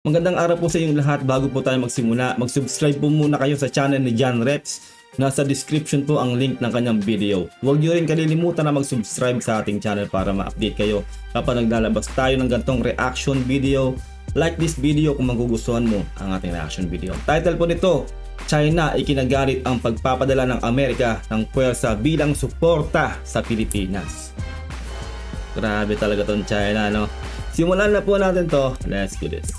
Magandang araw po sa inyong lahat. Bago po tayo magsimula, mag-subscribe po muna kayo sa channel ni John Reps. Nasa description po ang link ng kanyang video. Huwag nyo rin kalilimutan na mag-subscribe sa ating channel para ma-update kayo kapag naglalabas tayo ng gantong reaction video. Like this video kung magugustuhan mo ang ating reaction video. Title po nito, China ikinagalit ang pagpapadala ng Amerika ng puwersa bilang suporta sa Pilipinas. Grabe talaga tong China, no? Simulan na po natin to. Let's do this.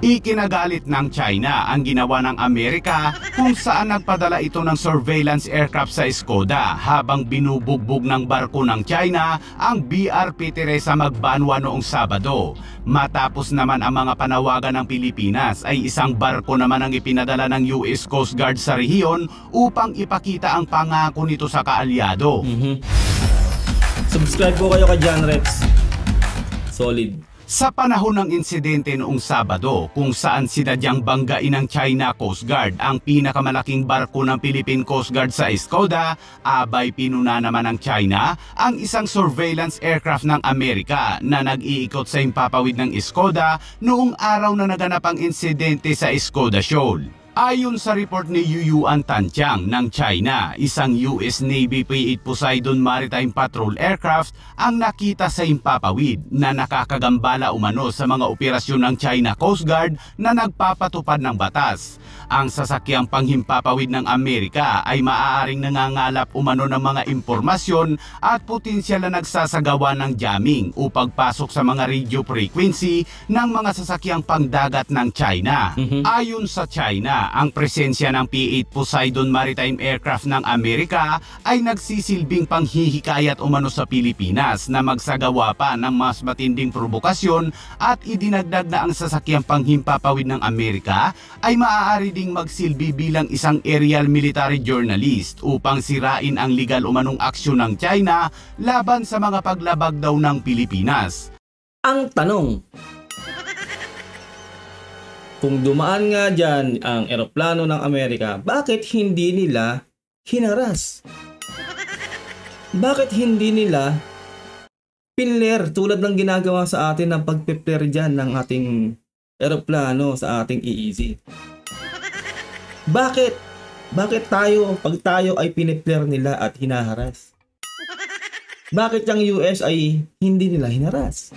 Ikinagalit ng China ang ginawa ng Amerika kung saan nagpadala ito ng surveillance aircraft sa Skoda habang binubugbog ng barko ng China ang BRP Teresa Magbanwa noong Sabado. Matapos naman ang mga panawagan ng Pilipinas ay isang barko naman ang ipinadala ng US Coast Guard sa rehiyon upang ipakita ang pangako nito sa kaalyado. Subscribe po kayo kay John Reps. Solid. Sa panahon ng insidente noong Sabado kung saan sinadyang banggain ng China Coast Guard ang pinakamalaking barko ng Philippine Coast Guard sa Skoda, abay pinuna naman ng China ang isang surveillance aircraft ng Amerika na nag-iikot sa himpapawid ng Skoda noong araw na naganap ang insidente sa Skoda Shoal. Ayon sa report ni Yuyuan Tantiang ng China, isang US Navy P-8 Poseidon Maritime Patrol Aircraft ang nakita sa himpapawid na nakakagambala umano sa mga operasyon ng China Coast Guard na nagpapatupad ng batas. Ang sasakyang panghimpapawid ng Amerika ay maaaring nangangalap umano ng mga impormasyon at potensyal na nagsasagawa ng jamming o pagpasok sa mga radio frequency ng mga sasakyang pangdagat ng China. Ayon sa China, ang presensya ng P-8 Poseidon Maritime Aircraft ng Amerika ay nagsisilbing panghihikayat umano sa Pilipinas na magsagawa pa ng mas matinding provokasyon at idinagdag na ang sasakyang panghimpapawid ng Amerika ay maaari ding magsilbi bilang isang aerial military journalist upang sirain ang legal umanong aksyon ng China laban sa mga paglabag daw ng Pilipinas. Ang tanong, kung dumaan nga dyan ang eroplano ng Amerika, bakit hindi nila hinaras? Bakit hindi nila pinler tulad ng ginagawa sa atin ng pagpipler dyan ng ating eroplano sa ating EEZ? Bakit? Bakit tayo, pag tayo ay pinipler nila at hinaharas? Bakit yung US ay hindi nila hinaras?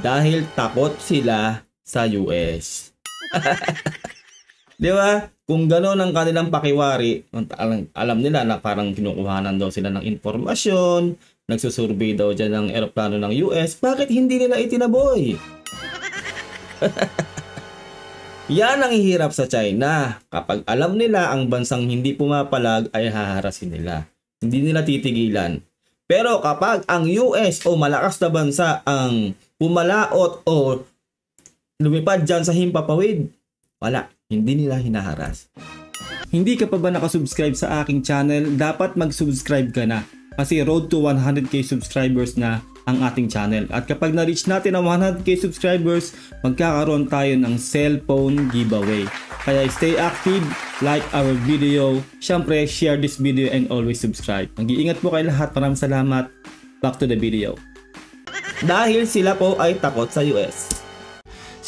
Dahil takot sila sa US. Di ba? Kung gano'n ang kanilang pakiwari, alam nila na parang kinukuhanan daw sila ng informasyon, nagsusurvey daw dyan ng eroplano ng US, bakit hindi nila itinaboy? Yan ang hirap sa China. Kapag alam nila ang bansang hindi pumapalag ay haharasin nila. Hindi nila titigilan. Pero kapag ang US o malakas na bansa ang pumalaot o lumipad dyan sa himpapawid, wala. Hindi nila hinaharas. Hindi ka pa ba nakasubscribe sa aking channel? Dapat mag-subscribe ka na. Kasi road to 100k subscribers na ang ating channel. At kapag na-reach natin ang 100k subscribers, magkakaroon tayo ng cellphone giveaway. Kaya stay active, like our video, syempre share this video and always subscribe. Mag-iingat po kayo lahat. Maraming salamat. Back to the video. Dahil sila po ay takot sa US.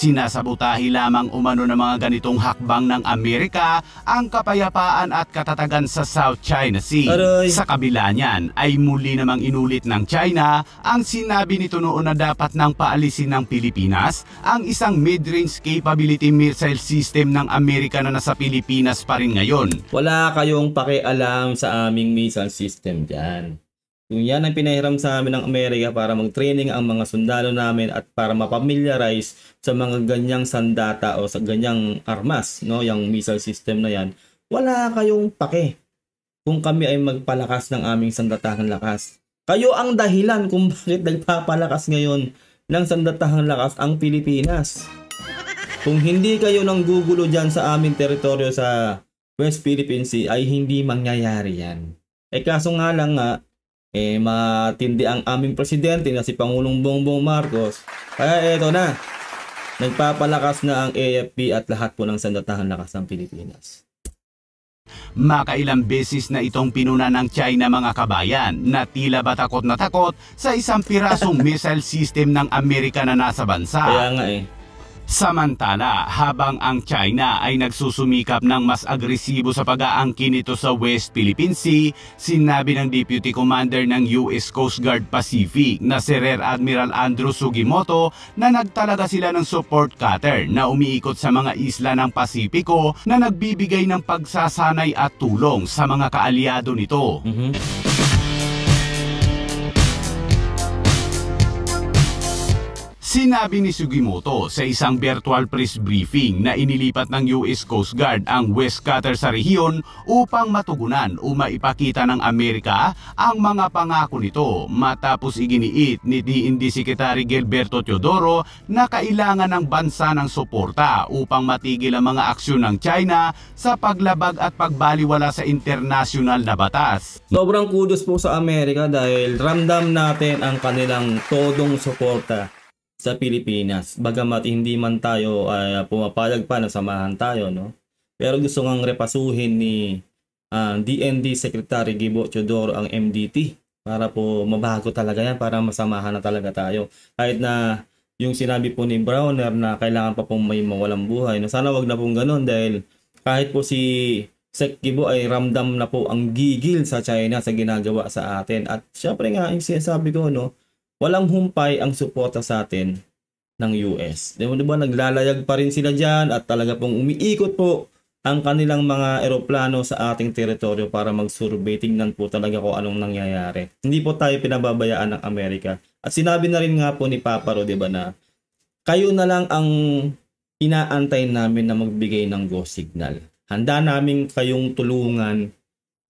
Sinasabotahe lamang umano ng mga ganitong hakbang ng Amerika ang kapayapaan at katatagan sa South China Sea. Aray. Sa kabila niyan ay muli namang inulit ng China ang sinabi nito noon na dapat nang paalisin ng Pilipinas ang isang mid-range capability missile system ng Amerika na nasa Pilipinas pa rin ngayon. Wala kayong pakialam sa aming missile system dyan. Kung yan ang pinahiram sa amin ng Amerika para mag-training ang mga sundalo namin at para mapamiliarize sa mga ganyang sandata o sa ganyang armas, no, yung missile system na yan, wala kayong pake kung kami ay magpalakas ng aming sandatahang lakas. Kayo ang dahilan kung bakit nagpapalakas ngayon ng sandatahang lakas ang Pilipinas. Kung hindi kayo nang gugulo dyan sa aming teritoryo sa West Philippine Sea ay hindi mangyayari yan. Kaso nga lang nga, matindi ang aming presidente na si Pangulong Bongbong Marcos. Kaya eto na, nagpapalakas na ang AFP at lahat po ng sandatahang lakas ng Pilipinas. Makailang beses na itong pinuna ng China mga kabayan na tila ba takot na takot sa isang pirasong missile system ng Amerika na nasa bansa. Kaya nga eh. Samantala, habang ang China ay nagsusumikap ng mas agresibo sa pag-aangkin nito sa West Philippine Sea, sinabi ng Deputy Commander ng US Coast Guard Pacific na si Rear Admiral Andrew Sugimoto na nagtalaga sila ng support cutter na umiikot sa mga isla ng Pasipiko na nagbibigay ng pagsasanay at tulong sa mga kaalyado nito. Sinabi ni Sugimoto sa isang virtual press briefing na inilipat ng US Coast Guard ang West Cutter sa rehiyon upang matugunan o maipakita ng Amerika ang mga pangako nito matapos iginiit ni DND Secretary Gilberto Teodoro na kailangan ng bansa ng suporta upang matigil ang mga aksyon ng China sa paglabag at pagbaliwala sa internasyonal na batas. Sobrang kudos po sa Amerika dahil ramdam natin ang kanilang todong suporta sa Pilipinas. Bagamat hindi man tayo pumapayag pa na samahan tayo, no? Pero gusto ngang repasuhin ni DND Secretary Gibo Teodoro ang MDT para po mabago talaga yan, para masamahan na talaga tayo. Kahit na yung sinabi po ni Browner na kailangan pa pong may mawalang buhay, no? Sana wag na pong ganun dahil kahit po si Sec Gibo ay ramdam na po ang gigil sa China sa ginagawa sa atin. At syempre nga, yung sinasabi ko, no? Walang humpay ang suporta sa atin ng US. Diba naglalayag pa rin sila dyan at talaga pong umiikot po ang kanilang mga eroplano sa ating teritoryo para mag-survey. Tingnan po talaga kung anong nangyayari. Hindi po tayo pinababayaan ng Amerika. At sinabi na rin nga po ni Paparo, diba, na kayo na lang ang inaantay namin na magbigay ng go signal. Handa namin kayong tulungan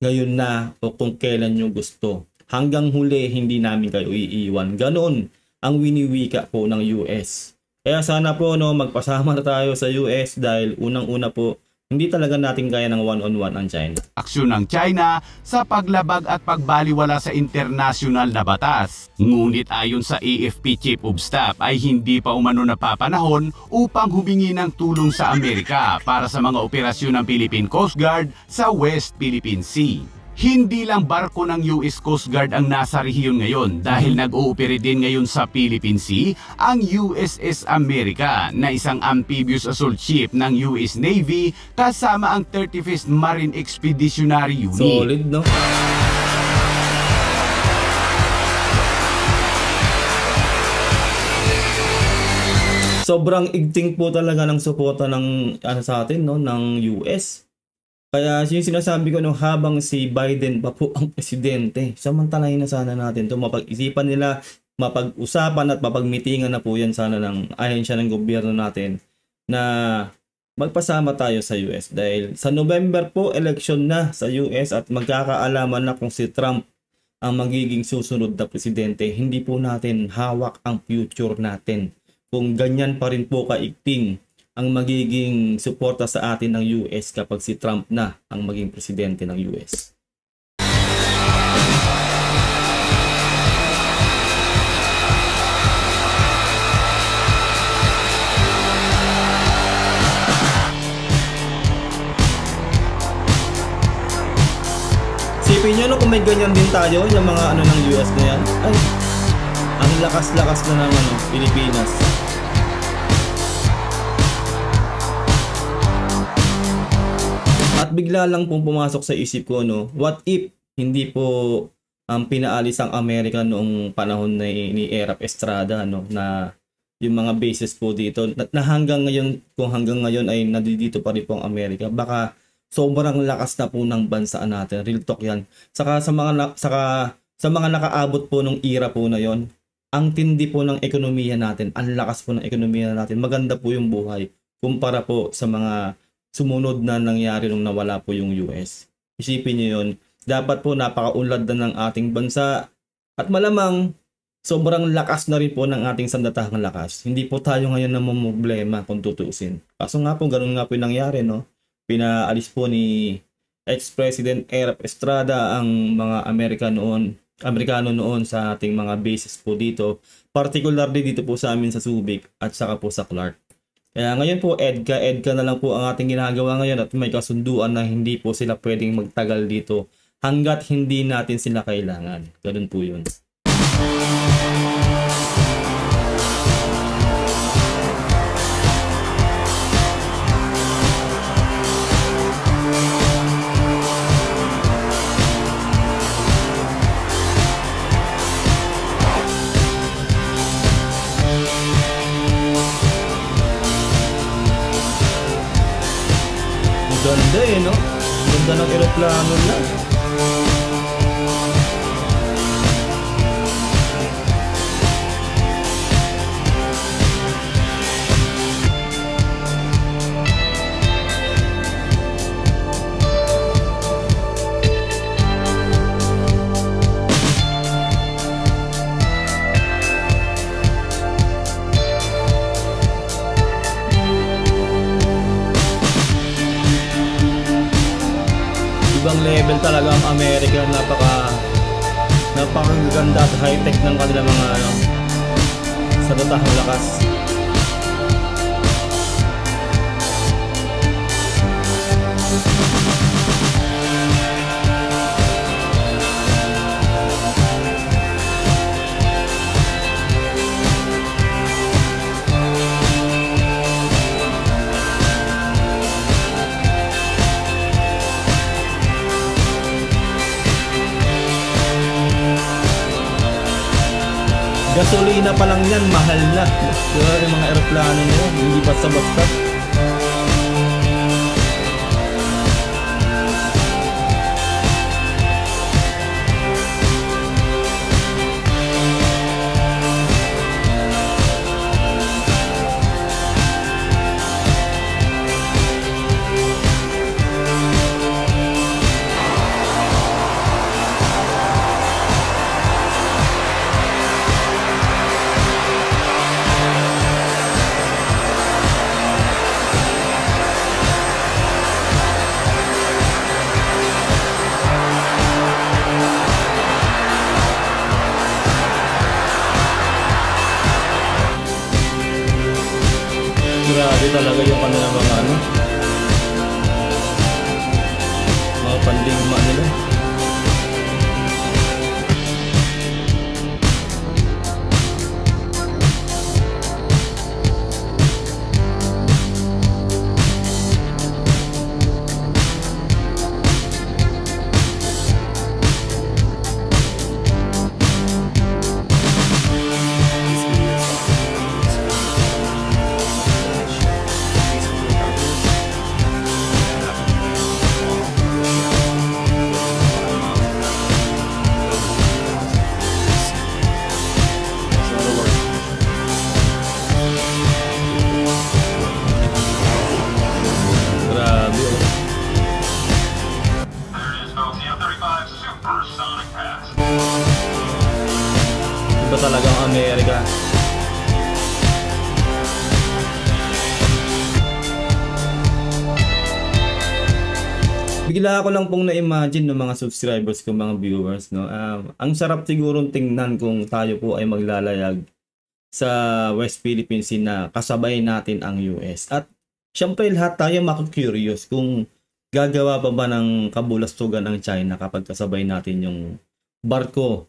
ngayon na o kung kailan nyo gusto. Hanggang huli, hindi namin kayo iiwan. Ganon ang winiwika po ng US. Kaya sana po, no, magpasama na tayo sa US dahil unang-una po, hindi talaga natin kaya ng one-on-one ang China. Aksyon ng China sa paglabag at pagbaliwala sa internasyonal na batas. Ngunit ayon sa AFP Chief of Staff ay hindi pa umano napapanahon upang humingi ng tulong sa Amerika para sa mga operasyon ng Philippine Coast Guard sa West Philippine Sea. Hindi lang barko ng US Coast Guard ang nasa rehiyon ngayon dahil nag-ooperate din ngayon sa Philippine Sea ang USS America na isang amphibious assault ship ng US Navy kasama ang 35th Marine Expeditionary Unit. Solid, no? Sobrang igting po talaga ng suporta ng sa atin, no, ng US. Kaya yung sinasabi ko, no, habang si Biden pa po ang presidente, samantalahin na sana natin ito. Mapag-isipan nila, mapag-usapan at mapag-meetingan na po yan sana ng ahensya ng gobyerno natin na magpasama tayo sa US. Dahil sa November po, election na sa US at magkakaalaman na kung si Trump ang magiging susunod na presidente. Hindi po natin hawak ang future natin. Kung ganyan pa rin po kaigting ang magiging suporta sa atin ng US kapag si Trump na ang maging presidente ng US. Sipin nyo, no, kung may ganyan din tayo, yung mga ng US na yan, ay, ang lakas-lakas na ng Pilipinas. At bigla lang pong pumasok sa isip ko, no, what if hindi po pinaalis ang Amerika noong panahon ni Erap Estrada, no, na yung mga bases po dito na hanggang ngayon, kung hanggang ngayon ay nandito pa rin po ang Amerika, baka sobrang lakas na po ng bansa natin. Real talk yan. Saka sa mga nakaabot po nung era po na yon, ang tindi po ng ekonomiya natin, ang lakas po ng ekonomiya natin, maganda po yung buhay kumpara po sa mga sumunod na nangyari nung nawala po yung US. Isipin niyo yun. Dapat po napakaunlad na ng ating bansa at malamang sobrang lakas na rin po ng ating sandatahang lakas. Hindi po tayo ngayon na problema kung tutuusin. Kaso nga po, ganun nga po yung nangyari, no? Pinaalis po ni ex-President Erap Estrada ang mga Amerikano noon sa ating mga bases po dito. Particularly dito po sa amin sa Subic at saka po sa Clark. Kaya ngayon po, EDCA na lang po ang ating ginagawa ngayon at may kasunduan na hindi po sila pwedeng magtagal dito hanggat hindi natin sila kailangan. Ganun po yun. Ganda eh, no? Ganda ng eroplano na. Ibang level talaga ang Amerika, napakaganda at high-tech ng kanilang mga sa datahang lakas. Gasolina pa lang yan, mahal na. Diba yung mga aeroplano nyo, hindi basta-basta. Grabe talaga yung kanilang mga pandigma nila. Iba talagang Amerika. Bigla ako lang pong na-imagine ng mga subscribers ko, mga viewers, no. Ang sarap sigurong tingnan kung tayo po ay maglalayag sa West Philippine Sea na kasabay natin ang US. At syempre lahat tayo makakurious kung gagawa pa ba ng kabulastugan ang China kapag kasabay natin yung barko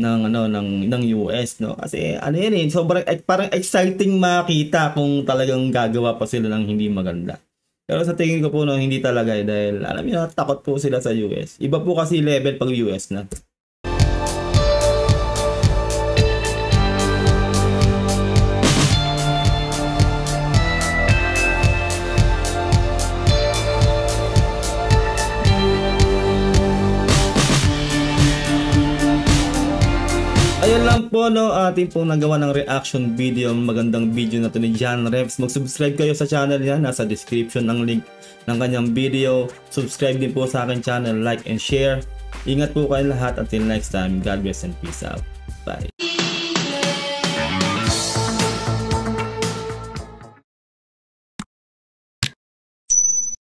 ng US, no? Kasi ano yan eh, sobrang parang exciting makita kung talagang gagawa pa sila ng hindi maganda. Pero sa tingin ko po no, hindi talaga eh, dahil alam niyo takot po sila sa US. Iba po kasi level pag US na. Ayun lang po no, ating pong nagawa ng reaction video, magandang video na to ni John Reps. Mag-subscribe kayo sa channel niya, nasa description ang link ng kanyang video. Subscribe din po sa akin channel, like and share. Ingat po kayo lahat, until next time, God bless and peace out. Bye.